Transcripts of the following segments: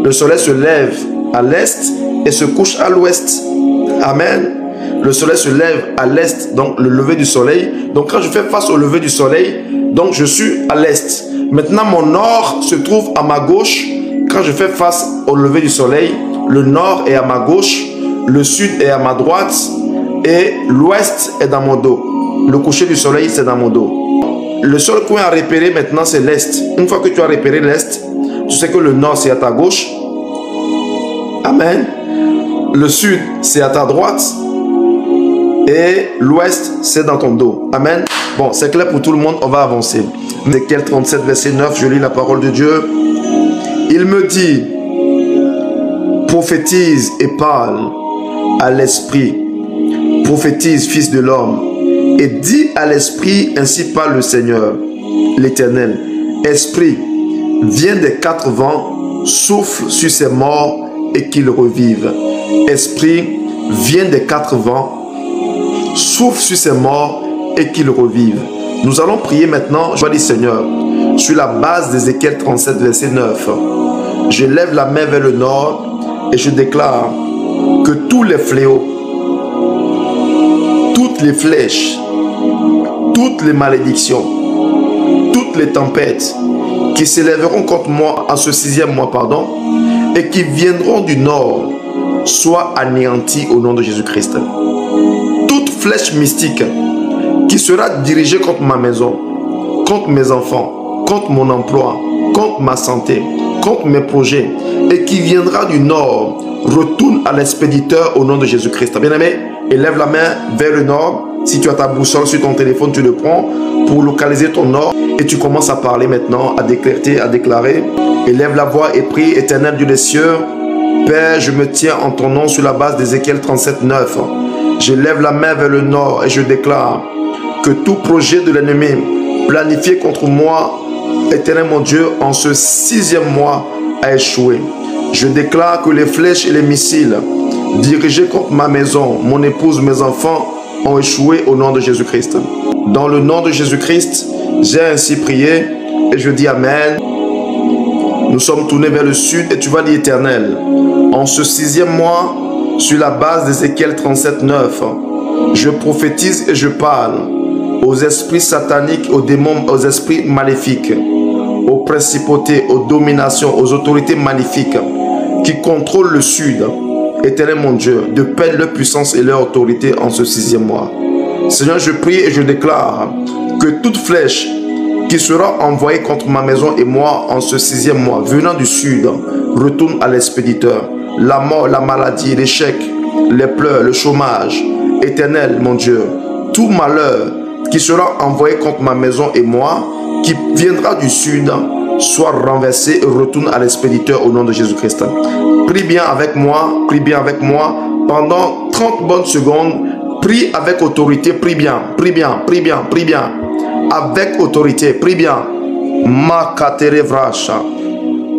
Le soleil se lève à l'est et se couche à l'ouest. Amen. Le soleil se lève à l'est, donc le lever du soleil. Donc quand je fais face au lever du soleil, donc je suis à l'est. Maintenant mon nord se trouve à ma gauche. Quand je fais face au lever du soleil, le nord est à ma gauche, le sud est à ma droite et l'ouest est dans mon dos. Le coucher du soleil, c'est dans mon dos. Le seul coin à repérer maintenant, c'est l'est. Une fois que tu as repéré l'est, tu sais que le nord, c'est à ta gauche. Amen. Le sud, c'est à ta droite. Et l'ouest, c'est dans ton dos. Amen. Bon, c'est clair pour tout le monde, on va avancer. Ézéchiel 37, verset 9, je lis la parole de Dieu. Il me dit, prophétise et parle à l'esprit. Prophétise, fils de l'homme. Et dis à l'esprit, ainsi parle le Seigneur, l'Éternel. Esprit, viens des quatre vents, souffle sur ces morts et qu'ils revivent. Esprit, viens des quatre vents, souffle sur ces morts et qu'ils revivent. Nous allons prier maintenant, je dis Seigneur, sur la base d'Ézéchiel 37, verset 9. Je lève la main vers le nord et je déclare que tous les fléaux, toutes les flèches, toutes les malédictions, toutes les tempêtes qui s'élèveront contre moi en ce sixième mois, et qui viendront du nord, soient anéanties au nom de Jésus-Christ. Toute flèche mystique qui sera dirigée contre ma maison, contre mes enfants, contre mon emploi, contre ma santé, contre mes projets, et qui viendra du nord, retourne à l'expéditeur au nom de Jésus-Christ. Bien-aimé, élève la main vers le nord. Si tu as ta boussole sur ton téléphone, tu le prends pour localiser ton nord et tu commences à parler maintenant, à déclarer. Élève la voix et prie. Éternel Dieu des cieux, Père, je me tiens en ton nom sur la base d'Ézéchiel 37, 9. Je lève la main vers le nord et je déclare que tout projet de l'ennemi planifié contre moi, Éternel mon Dieu, en ce sixième mois a échoué. Je déclare que les flèches et les missiles dirigés contre ma maison, mon épouse, mes enfants, ont échoué au nom de Jésus-Christ. Dans le nom de Jésus-Christ, j'ai ainsi prié et je dis Amen. Nous sommes tournés vers le sud et tu vas dire Éternel. En ce sixième mois, sur la base d'Ézéchiel 37, 9, je prophétise et je parle aux esprits sataniques, aux démons, aux esprits maléfiques, aux principautés, aux dominations, aux autorités maléfiques qui contrôlent le sud. Éternel mon Dieu, de paix leur puissance et leur autorité en ce sixième mois. Seigneur, je prie et je déclare que toute flèche qui sera envoyée contre ma maison et moi en ce sixième mois, venant du sud, retourne à l'expéditeur. La mort, la maladie, l'échec, les pleurs, le chômage. Éternel mon Dieu, tout malheur qui sera envoyé contre ma maison et moi, qui viendra du sud, soit renversé et retourne à l'expéditeur au nom de Jésus-Christ. Prie bien avec moi, pendant 30 bonnes secondes. Prie avec autorité, prie bien, avec autorité, prie bien. Makaterevracha,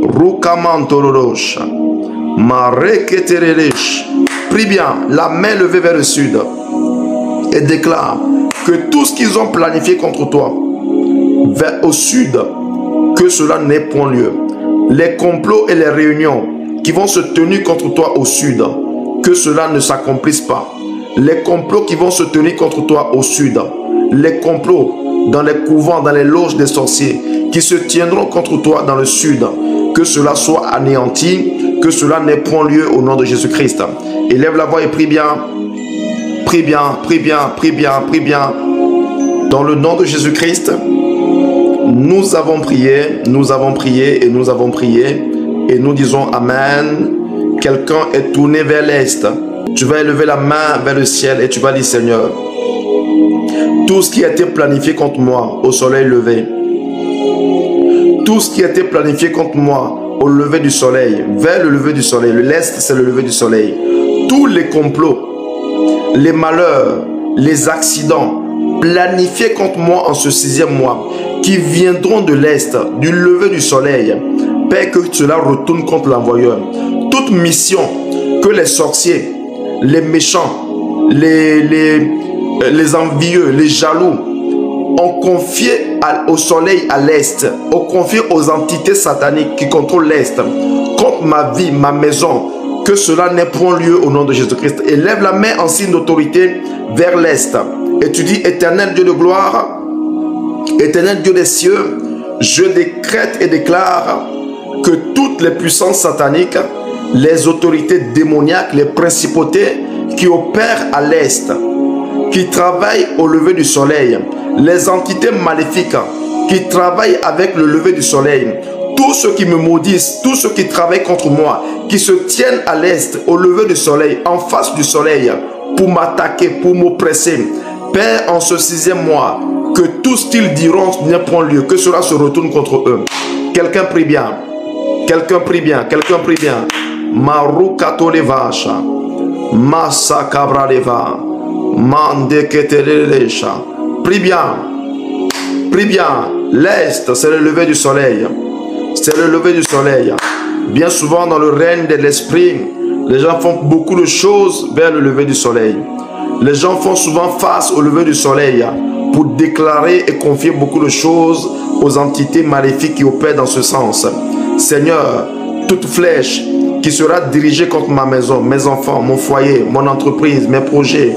Rukamantolorosha, Mareketereresh. Prie bien, la main levée vers le sud et déclare que tout ce qu'ils ont planifié contre toi, vers au sud, que cela n'ait point lieu. Les complots et les réunions qui vont se tenir contre toi au sud, que cela ne s'accomplisse pas. Les complots qui vont se tenir contre toi au sud, les complots dans les couvents, dans les loges des sorciers, qui se tiendront contre toi dans le sud, que cela soit anéanti, que cela n'ait point lieu au nom de Jésus-Christ. Élève la voix et prie bien. Prie bien, prie bien, prie bien, prie bien. Dans le nom de Jésus-Christ, nous avons prié et nous avons prié et nous disons Amen. Quelqu'un est tourné vers l'est. Tu vas élever la main vers le ciel et tu vas dire Seigneur, tout ce qui a été planifié contre moi au soleil levé, tout ce qui a été planifié contre moi au lever du soleil, vers le lever du soleil, l'est c'est le lever du soleil, tous les complots, les malheurs, les accidents planifiés contre moi en ce sixième mois, qui viendront de l'est, du lever du soleil, Père, que cela retourne contre l'envoyeur. Toute mission que les sorciers, les méchants, les envieux, les jaloux ont confié au soleil à l'est, ont confié aux entités sataniques qui contrôlent l'est contre ma vie, ma maison, que cela n'ait point lieu au nom de Jésus-Christ. Et lève la main en signe d'autorité vers l'Est. Et tu dis, éternel Dieu de gloire, éternel Dieu des cieux, je décrète et déclare que toutes les puissances sataniques, les autorités démoniaques, les principautés qui opèrent à l'Est, qui travaillent au lever du soleil, les entités maléfiques qui travaillent avec le lever du soleil, tous ceux qui me maudissent, tous ceux qui travaillent contre moi, qui se tiennent à l'Est, au lever du soleil, en face du soleil, pour m'attaquer, pour m'oppresser. Père, en ce 6e mois, que tout ce qu'ils diront n'ait point lieu, que cela se retourne contre eux. Quelqu'un prie bien. Quelqu'un prie bien. Quelqu'un prie bien. Maru katolevasha. Masa kabraleva. Mande ketelelesha. Prie bien. Prie bien. L'Est, c'est le lever du soleil. C'est le lever du soleil. Bien souvent, dans le règne de l'esprit, les gens font beaucoup de choses vers le lever du soleil. Les gens font souvent face au lever du soleil pour déclarer et confier beaucoup de choses aux entités maléfiques qui opèrent dans ce sens. Seigneur, toute flèche qui sera dirigée contre ma maison, mes enfants, mon foyer, mon entreprise, mes projets,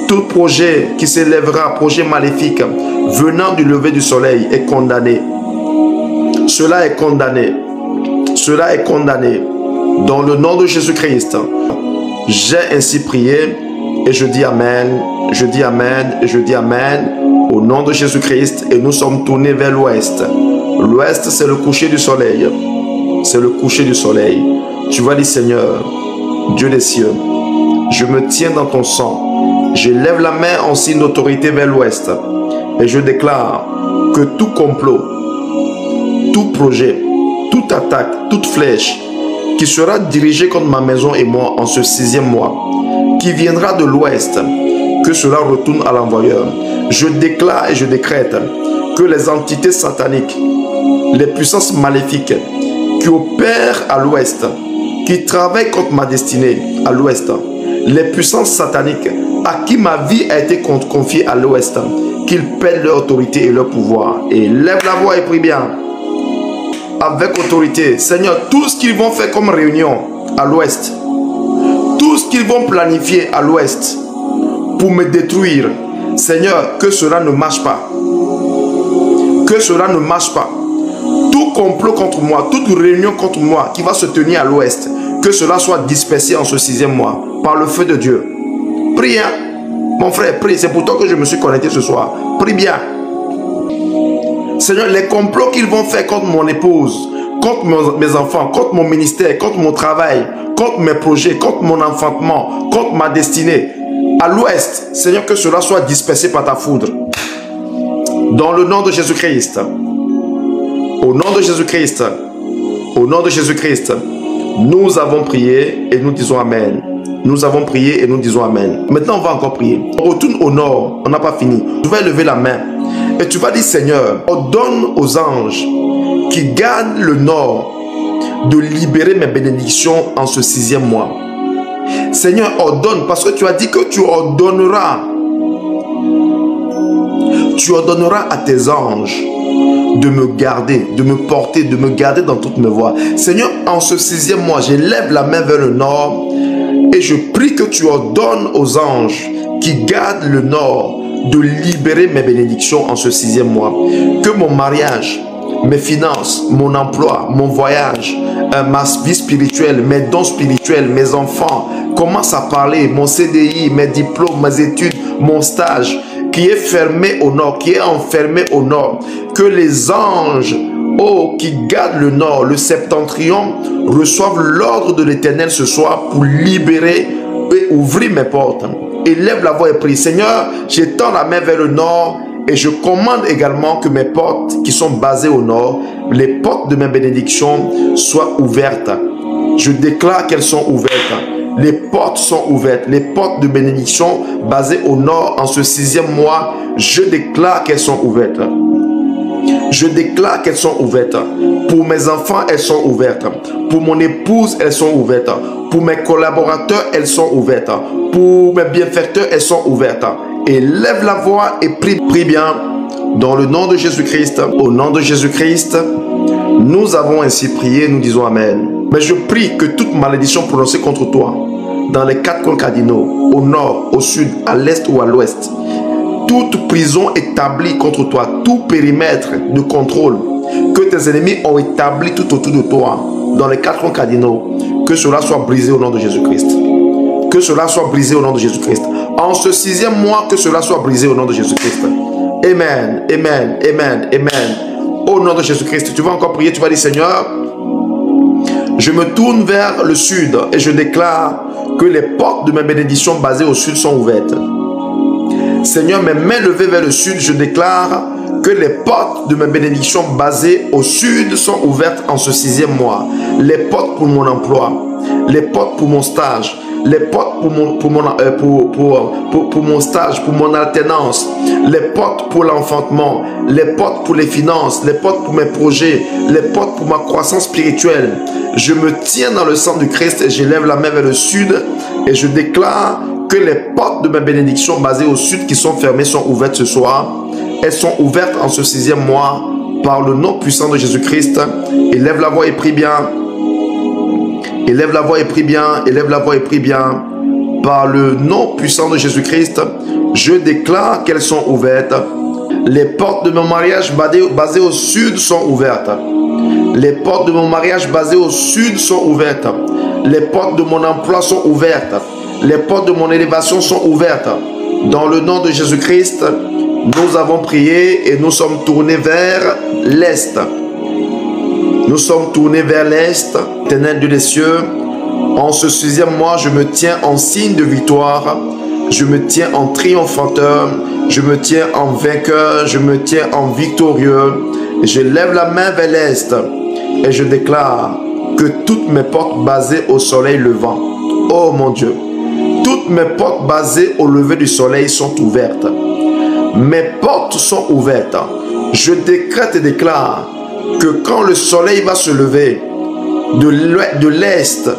tout projet qui s'élèvera, projet maléfique, venant du lever du soleil, est condamné. Cela est condamné. Cela est condamné. Dans le nom de Jésus-Christ, j'ai ainsi prié et je dis Amen, je dis Amen et je dis Amen au nom de Jésus-Christ. Et nous sommes tournés vers l'ouest. L'ouest, c'est le coucher du soleil. C'est le coucher du soleil. Tu vas dire, Seigneur, Dieu des cieux, je me tiens dans ton sang. Je lève la main en signe d'autorité vers l'ouest. Et je déclare que tout complot, tout projet, toute attaque, toute flèche qui sera dirigée contre ma maison et moi en ce 6e mois, qui viendra de l'ouest, que cela retourne à l'envoyeur. Je déclare et je décrète que les entités sataniques, les puissances maléfiques qui opèrent à l'ouest, qui travaillent contre ma destinée à l'ouest, les puissances sataniques à qui ma vie a été confiée à l'ouest, qu'ils perdent leur autorité et leur pouvoir. Et lève la voix et prie bien. Avec autorité. Seigneur, tout ce qu'ils vont faire comme réunion à l'ouest, tout ce qu'ils vont planifier à l'ouest pour me détruire, Seigneur, que cela ne marche pas. Que cela ne marche pas. Tout complot contre moi, toute réunion contre moi qui va se tenir à l'ouest, que cela soit dispersé en ce 6e mois par le feu de Dieu. Prie, hein? Mon frère, prie. C'est pour toi que je me suis connecté ce soir. Prie bien. Seigneur, les complots qu'ils vont faire contre mon épouse, contre mes enfants, contre mon ministère, contre mon travail, contre mes projets, contre mon enfantement, contre ma destinée, à l'ouest, Seigneur, que cela soit dispersé par ta foudre. Dans le nom de Jésus-Christ, au nom de Jésus-Christ, au nom de Jésus-Christ, nous avons prié et nous disons Amen. Nous avons prié et nous disons Amen. Maintenant, on va encore prier. On retourne au nord, on n'a pas fini. Tu vas lever la main. Et tu vas dire, Seigneur, ordonne aux anges qui gardent le nord de libérer mes bénédictions en ce 6e mois. Seigneur, ordonne, parce que tu as dit que tu ordonneras à tes anges de me garder, de me porter, de me garder dans toutes mes voies. Seigneur, en ce 6e mois, je lève la main vers le nord et je prie que tu ordonnes aux anges qui gardent le nord de libérer mes bénédictions en ce 6e mois. Que mon mariage, mes finances, mon emploi, mon voyage, ma vie spirituelle, mes dons spirituels, mes enfants commencent à parler, mon CDI, mes diplômes, mes études, mon stage qui est fermé au nord, qui est enfermé au nord. Que les anges, qui gardent le nord, le septentrion, reçoivent l'ordre de l'Éternel ce soir pour libérer et ouvrir mes portes. Élève la voix et prie. Seigneur, j'étends la main vers le nord et je commande également que mes portes qui sont basées au nord, les portes de mes bénédictions soient ouvertes. Je déclare qu'elles sont ouvertes. Les portes sont ouvertes. Les portes de bénédiction basées au nord en ce 6e mois, je déclare qu'elles sont ouvertes. Je déclare qu'elles sont ouvertes. Pour mes enfants, elles sont ouvertes. Pour mon épouse, elles sont ouvertes. Pour mes collaborateurs, elles sont ouvertes. Pour mes bienfaiteurs, elles sont ouvertes. Et lève la voix et prie bien. Dans le nom de Jésus-Christ, au nom de Jésus-Christ, nous avons ainsi prié, nous disons Amen. Mais je prie que toute malédiction prononcée contre toi, dans les 4 coins cardinaux, au nord, au sud, à l'est ou à l'ouest, toute prison établie contre toi, tout périmètre de contrôle que tes ennemis ont établi tout autour de toi, dans les 4 coins cardinaux, que cela soit brisé au nom de Jésus-Christ. Que cela soit brisé au nom de Jésus-Christ. En ce 6e mois, que cela soit brisé au nom de Jésus-Christ. Amen, amen, amen, amen. Au nom de Jésus-Christ, tu vas encore prier, tu vas dire, Seigneur, je me tourne vers le sud et je déclare que les portes de mes bénédictions basées au sud sont ouvertes. Seigneur, mes mains levées vers le sud, je déclare que les portes de mes bénédictions basées au sud sont ouvertes en ce 6e mois. Les portes pour mon emploi, les portes pour mon stage, les portes pour mon stage, pour mon alternance, les portes pour l'enfantement, les portes pour les finances, les portes pour mes projets, les portes pour ma croissance spirituelle. Je me tiens dans le sang du Christ et je lève la main vers le sud et je déclare que les portes de mes bénédictions basées au sud qui sont fermées sont ouvertes ce soir. Elles sont ouvertes en ce 6e mois par le nom puissant de Jésus-Christ. Élève la voix et prie bien. Élève la voix et prie bien. Élève la voix et prie bien. Par le nom puissant de Jésus-Christ, je déclare qu'elles sont ouvertes. Les portes de mon mariage basées au sud sont ouvertes. Les portes de mon mariage basées au sud sont ouvertes. Les portes de mon emploi sont ouvertes. Les portes de mon élévation sont ouvertes. Dans le nom de Jésus-Christ, nous avons prié et nous sommes tournés vers l'Est. Nous sommes tournés vers l'Est, Éternel Dieu des cieux. En ce 6e mois, je me tiens en signe de victoire. Je me tiens en triomphateur. Je me tiens en vainqueur. Je me tiens en victorieux. Je lève la main vers l'Est et je déclare que toutes mes portes basées au soleil levant, oh mon Dieu, toutes mes portes basées au lever du soleil sont ouvertes. Mes portes sont ouvertes. Je décrète et déclare que quand le soleil va se lever de l'Est,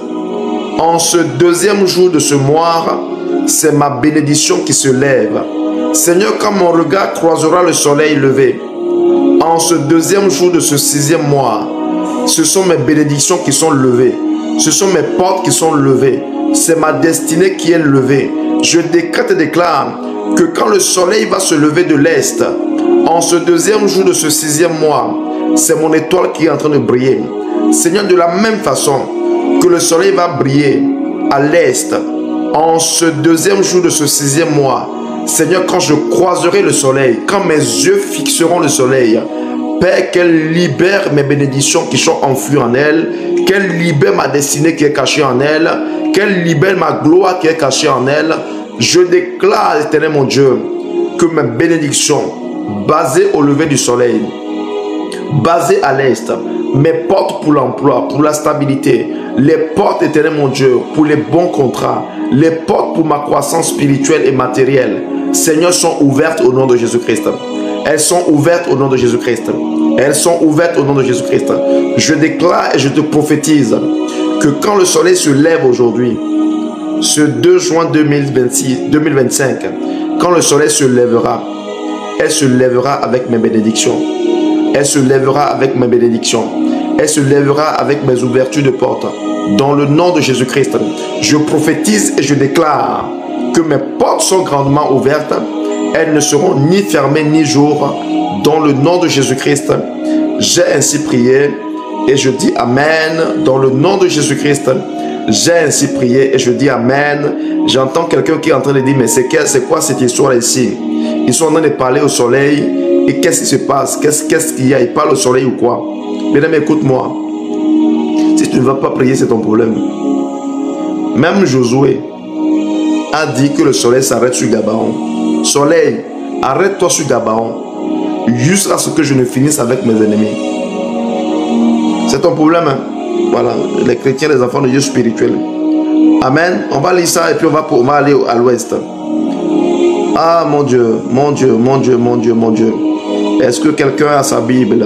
en ce 2e jour de ce mois, c'est ma bénédiction qui se lève. Seigneur, quand mon regard croisera le soleil levé, en ce 2e jour de ce 6e mois, ce sont mes bénédictions qui sont levées. Ce sont mes portes qui sont levées. C'est ma destinée qui est levée. Je décrète et déclare que quand le soleil va se lever de l'Est, en ce 2e jour de ce 6e mois, c'est mon étoile qui est en train de briller. Seigneur, de la même façon que le soleil va briller à l'Est, en ce 2e jour de ce 6e mois, Seigneur, quand je croiserai le soleil, quand mes yeux fixeront le soleil, Père, qu'elle libère mes bénédictions qui sont enfouies en elle, qu'elle libère ma destinée qui est cachée en elle, qu'elle libère ma gloire qui est cachée en elle. Je déclare, Éternel mon Dieu, que mes bénédictions, basées au lever du soleil, basées à l'Est, mes portes pour l'emploi, pour la stabilité, les portes, Éternel mon Dieu, pour les bons contrats, les portes pour ma croissance spirituelle et matérielle, Seigneur, sont ouvertes au nom de Jésus-Christ. Elles sont ouvertes au nom de Jésus-Christ. Elles sont ouvertes au nom de Jésus-Christ. Je déclare et je te prophétise que quand le soleil se lève aujourd'hui, ce 2 juin 2025, quand le soleil se lèvera, elle se lèvera avec mes bénédictions. Elle se lèvera avec mes bénédictions. Elle se lèvera avec mes ouvertures de portes. Dans le nom de Jésus-Christ, je prophétise et je déclare que mes portes sont grandement ouvertes. Elles ne seront ni fermées ni jour. Dans le nom de Jésus-Christ, j'ai ainsi prié et je dis Amen. Dans le nom de Jésus-Christ, j'ai ainsi prié et je dis Amen. J'entends quelqu'un qui est en train de dire, mais c'est quoi cette histoire ici? Ils sont en train de parler au soleil. Et qu'est-ce qui se passe? Qu'est-ce qu'il y a? Ils parlent au soleil ou quoi? Mesdames, écoute-moi. Si tu ne vas pas prier, c'est ton problème. Même Josué a dit que le soleil s'arrête sur Gabaon. Soleil, arrête-toi sur Gabaon jusqu'à ce que je ne finisse avec mes ennemis. C'est ton problème, hein? Voilà, les chrétiens, les enfants de Dieu spirituels. Amen. On va lire ça et puis on va aller à l'ouest. Ah mon Dieu, mon Dieu, mon Dieu, mon Dieu, mon Dieu. Est-ce que quelqu'un a sa Bible?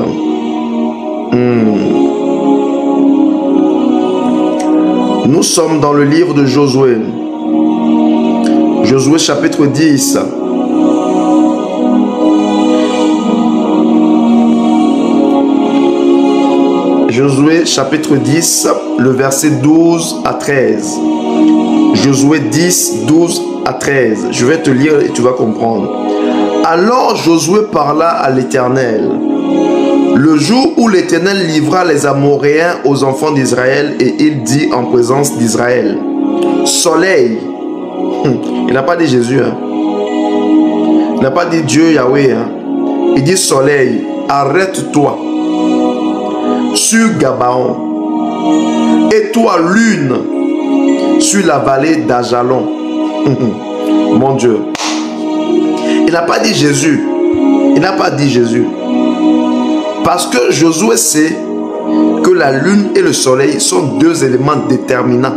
Nous sommes dans le livre de Josué. Josué chapitre 10. Josué chapitre 10, le verset 12 à 13. Josué 10, 12 à 13. Je vais te lire et tu vas comprendre. Alors Josué parla à l'Éternel. Le jour où l'Éternel livra les Amoréens aux enfants d'Israël, et il dit en présence d'Israël, soleil, il n'a pas dit Jésus, hein. Il n'a pas dit Dieu Yahweh, hein. Il dit soleil, arrête-toi sur Gabaon, et toi lune sur la vallée d'Ajalon. Mon Dieu. Il n'a pas dit Jésus. Il n'a pas dit Jésus. Parce que Josué sait que la lune et le soleil sont deux éléments déterminants.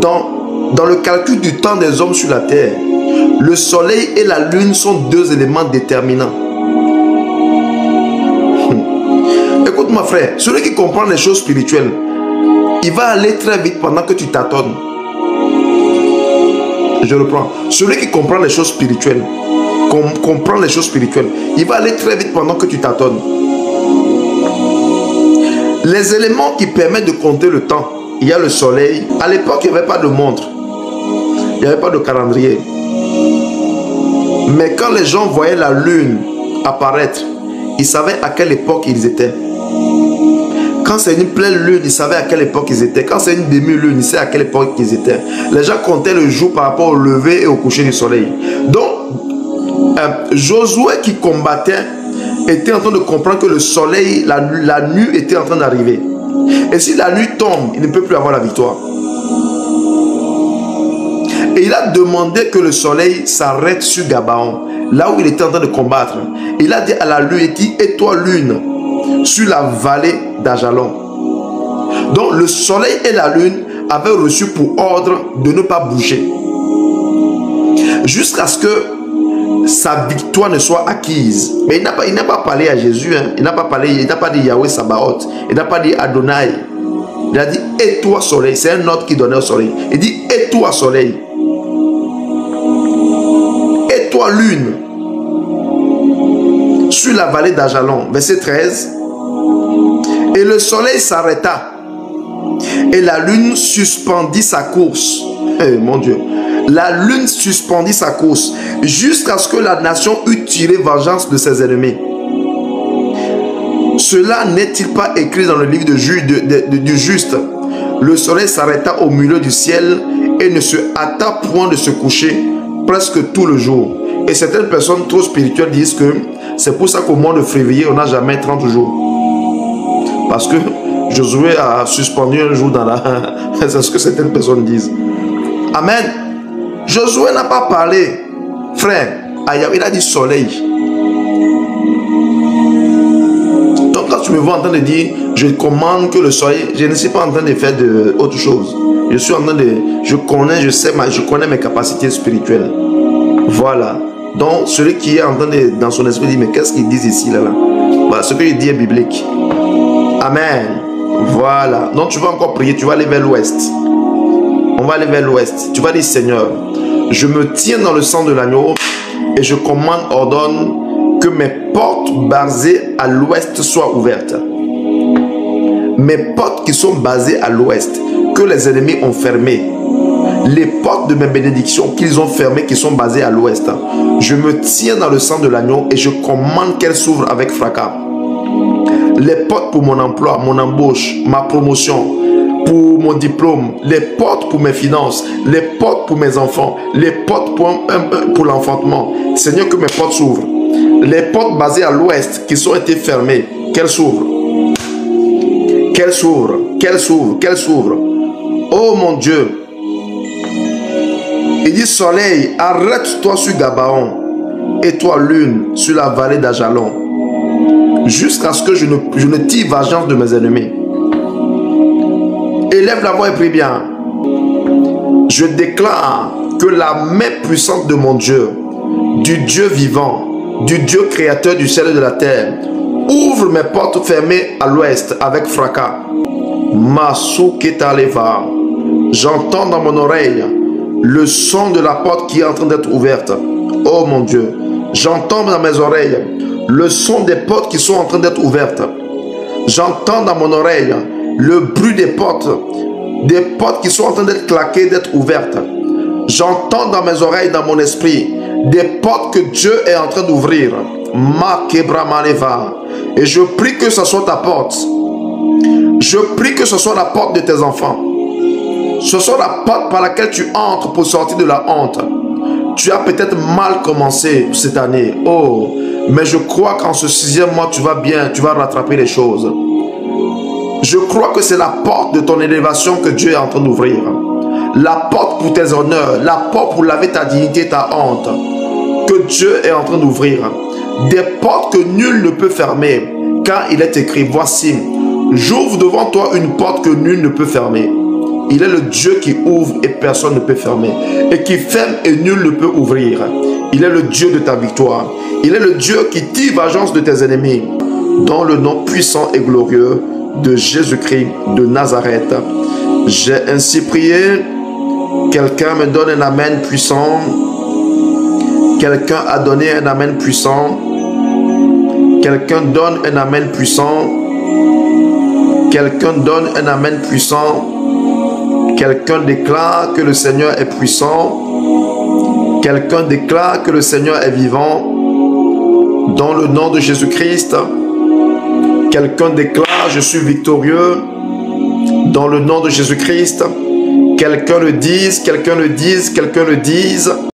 Dans le calcul du temps des hommes sur la terre, le soleil et la lune sont deux éléments déterminants. Écoute mon frère, celui qui comprend les choses spirituelles, il va aller très vite pendant que tu tâtonnes. Je reprends. Celui qui comprend les choses spirituelles, comprend les choses spirituelles, il va aller très vite pendant que tu tâtonnes. Les éléments qui permettent de compter le temps, il y a le soleil. À l'époque, il n'y avait pas de montre. Il n'y avait pas de calendrier. Mais quand les gens voyaient la lune apparaître, ils savaient à quelle époque ils étaient. Quand c'est une pleine lune, ils savaient à quelle époque ils étaient. Quand c'est une demi-lune, ils savaient à quelle époque ils étaient. Les gens comptaient le jour par rapport au lever et au coucher du soleil. Donc, Josué qui combattait était en train de comprendre que le soleil, la nuit était en train d'arriver. Et si la nuit tombe, il ne peut plus avoir la victoire. Et il a demandé que le soleil s'arrête sur Gabaon, là où il était en train de combattre. Il a dit à la lune, il dit, et toi lune, sur la vallée d'Ajalon. Donc le soleil et la lune avaient reçu pour ordre de ne pas bouger. Jusqu'à ce que sa victoire ne soit acquise. Mais il n'a pas parlé à Jésus. Hein. Il n'a pas dit Yahweh Sabaoth. Il n'a pas dit Adonai. Il a dit, et toi soleil. C'est un ordre qui donnait au soleil. Il dit, et toi soleil. Et toi lune. Sur la vallée d'Ajalon. Verset 13. Et le soleil s'arrêta. Et la lune suspendit sa course. Eh mon Dieu. La lune suspendit sa course jusqu'à ce que la nation eût tiré vengeance de ses ennemis. Cela n'est-il pas écrit dans le livre du juste? Le soleil s'arrêta au milieu du ciel et ne se hâta point de se coucher presque tout le jour. Et certaines personnes trop spirituelles disent que c'est pour ça qu'au mois de février, on n'a jamais 30 jours. Parce que Josué a suspendu un jour dans la... C'est ce que certaines personnes disent. Amen. Josué n'a pas parlé, frère. Il a dit soleil. Donc quand tu me vois en train de dire, je commande que le soleil, je ne suis pas en train de faire autre chose. Je suis en train de... Je connais, je connais mes capacités spirituelles. Voilà. Donc celui qui est en train de, dans son esprit, dit, mais qu'est-ce qu'ils disent ici, là? Voilà, ce qu'il dit est biblique. Amen. Voilà. Donc tu vas encore prier, tu vas aller vers l'ouest. On va aller vers l'ouest. Tu vas dire, Seigneur, je me tiens dans le sang de l'agneau et je commande, ordonne que mes portes basées à l'ouest soient ouvertes. Mes portes qui sont basées à l'ouest, que les ennemis ont fermées. Les portes de mes bénédictions qu'ils ont fermées, qui sont basées à l'ouest. Je me tiens dans le sang de l'agneau et je commande qu'elles s'ouvrent avec fracas. Les portes pour mon emploi, mon embauche, ma promotion, pour mon diplôme, les portes pour mes finances, les portes pour mes enfants, les portes pour l'enfantement. Seigneur, que mes portes s'ouvrent. Les portes basées à l'ouest qui ont été fermées, qu'elles s'ouvrent. Qu'elles s'ouvrent, qu'elles s'ouvrent, qu'elles s'ouvrent. Oh mon Dieu. Il dit, soleil, arrête-toi sur Gabaon, et toi lune sur la vallée d'Ajalon, jusqu'à ce que je ne tire vengeance de mes ennemis. Élève la voix et prie bien. Je déclare que la main puissante de mon Dieu, du Dieu vivant, du Dieu créateur du ciel et de la terre, ouvre mes portes fermées à l'ouest avec fracas. Masu Ketaleva. J'entends dans mon oreille le son de la porte qui est en train d'être ouverte. Oh mon Dieu. J'entends dans mes oreilles le son des portes qui sont en train d'être ouvertes. J'entends dans mon oreille le bruit des portes qui sont en train d'être claquées, d'être ouvertes. J'entends dans mes oreilles, dans mon esprit, des portes que Dieu est en train d'ouvrir. Et je prie que ce soit ta porte. Je prie que ce soit la porte de tes enfants. Ce soit la porte par laquelle tu entres pour sortir de la honte. Tu as peut-être mal commencé cette année. Oh, mais je crois qu'en ce 6e mois, tu vas bien, tu vas rattraper les choses. Je crois que c'est la porte de ton élévation que Dieu est en train d'ouvrir. La porte pour tes honneurs, la porte pour laver ta dignité, ta honte, que Dieu est en train d'ouvrir. Des portes que nul ne peut fermer, car il est écrit, voici, j'ouvre devant toi une porte que nul ne peut fermer. Il est le Dieu qui ouvre et personne ne peut fermer, et qui ferme et nul ne peut ouvrir. Il est le Dieu de ta victoire. Il est le Dieu qui tire vengeance de tes ennemis. Dans le nom puissant et glorieux de Jésus-Christ de Nazareth, j'ai ainsi prié. Quelqu'un me donne un amen puissant. Quelqu'un a donné un amen puissant. Quelqu'un donne un amen puissant. Quelqu'un donne un amen puissant. Quelqu'un déclare que le Seigneur est puissant. Quelqu'un déclare que le Seigneur est vivant. Dans le nom de Jésus-Christ. Quelqu'un déclare, je suis victorieux. Dans le nom de Jésus-Christ. Quelqu'un le dise, quelqu'un le dise, quelqu'un le dise.